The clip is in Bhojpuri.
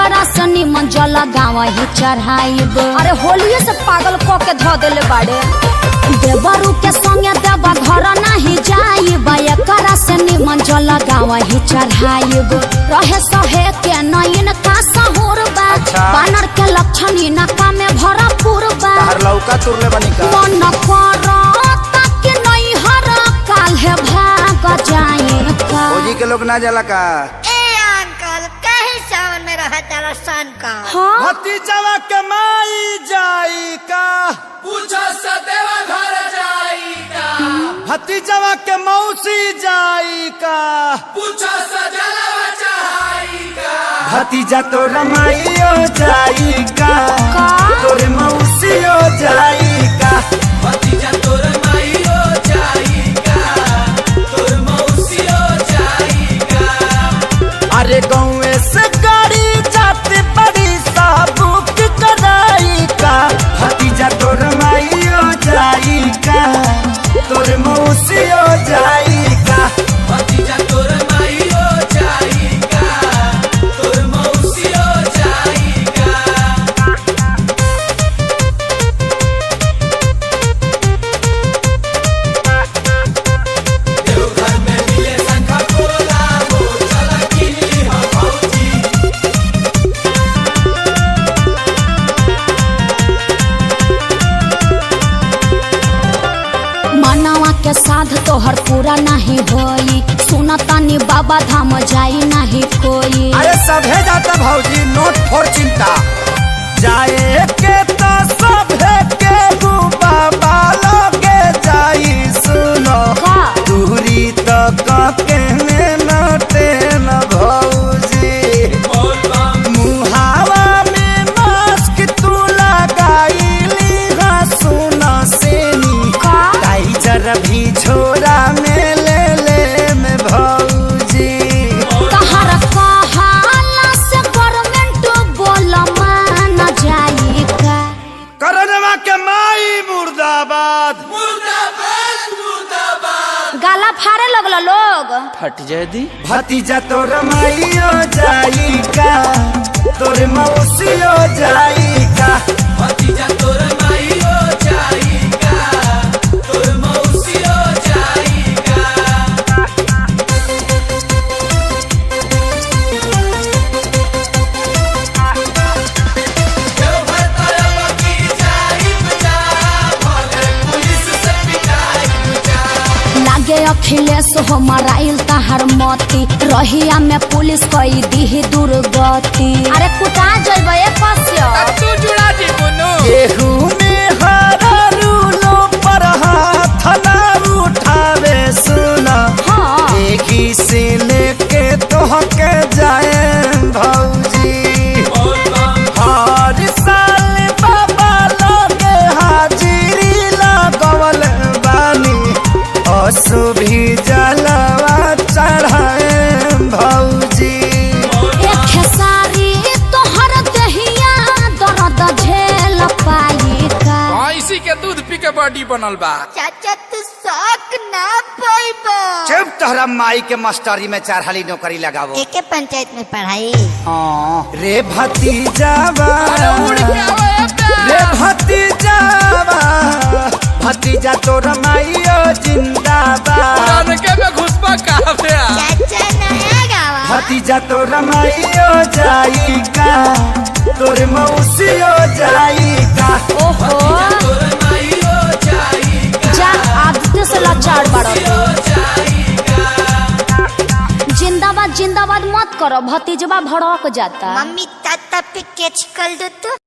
एकरा से निमन जल गाँव ही चढ़ाइब। अरे होलिये से पागल क के धो देले बाड़े। देवरू के संगे देवा घर नहीं जाइब, एकरा से निमन जल गाँव ही चढ़ाइब। रहे सहे के नयन का सहूर बा, बानर के लक्षण इनका में भरपूर बा। लौका तुरले बनी का मन करता कि नहीं हर काल है भाग जाए का। फौजी के लोग ना जाला का। सावन में रहा तारा सन का। हाँ? भतीजवा के माई जाई का, पूछो सदेवा घर जाई का। भतीजवा के मौसी जाई का, पूछो सजलवा चढ़ाई का। भतीजा तो रमाइयो जाई का, तोरे मौसियो जाई का। भतीजा तोर माईयो जाई का, तोर मौसियो जाई का। अरे गाँव से गाड़ी जाते बड़ी साबुक कराई का, भतीजा तो रमाइयो जाई का, तोरे मौसियो जाई का। भतीजा तोर माईयो जाई का, तोर मौसियो जाई का। देवघर में मिले शंखा पोला हो, चला किनी हो फौजी। मनवा के साध तोहर पूरा नहीं होई, सुनतानी बाबा धाम जाई नहीं कोई। अरे सभे जाता भौजी, नोट फोर चिंता जाए के तो सभे के बाबा लगे जाई। सुनो का? दूरी तो कहने नटे न भौजी, मुहावा में मास्क तू लगाईली हा। सुनो सेनी का? टाइजर भी छोरा में ले में भौजी। तहर कहाला से गवर्नमेंट बोल मान जाई का। करनवा के माई मुर्दाबाद। मुर्दाबाद मुर्दाबाद। गाला फाड़े लगल लोग। फट जाए दी भतीजा तो रमाइयो जाई का, तोरे मौसियो जाई का। भतीजा तोर माईयो जाई का, तोर मौसियो जाई का। देवघर तरफ की जाई बजा, भले पुलिस से पिटाई बजा। लागे अखिलेश हो मराइल तहर मती, रहिया में पुलिस कई दी दुर्गति। अरे कुटा जइबे कस्य तू जुड़ा दी बुनु। केहू में हरा रूलो पर हाथ ना उठावे। सुना हाँ। एही से लेके तोहके जाए भौजी। हर साल बाबा लगे हाजिरी लगवल बानी, असु भी जलवा चढ़ाए भौजी। एक खेसारी तोहर दहिया दर्द झेल पाई का। इसी के दूध पी के बॉडी बनल बा। चाचा तू शौक ना पाइबा। चुप, तोहरा माई के मास्टरी में चारहाली नौकरी लगावो। एके पंचायत में पढ़ाई। रे भतीजावा, उड़ के आवे रे भतीजावा, भतीजा तो रमाइयो जिंदाबाद। के में घुसपा कहां पे आ। चाचा नया गावा। भतीजा तो रमाइयो जाई का, तोरे मौसियो जाई का। ओहो तोर माईयो जाई का, जा आदित्य से लाचार बड़ो। जाई का। जिंदाबाद जिंदाबाद मत करो, भतीजवा भड़क जाता। मम्मी ताता पे कैच कर दो तो।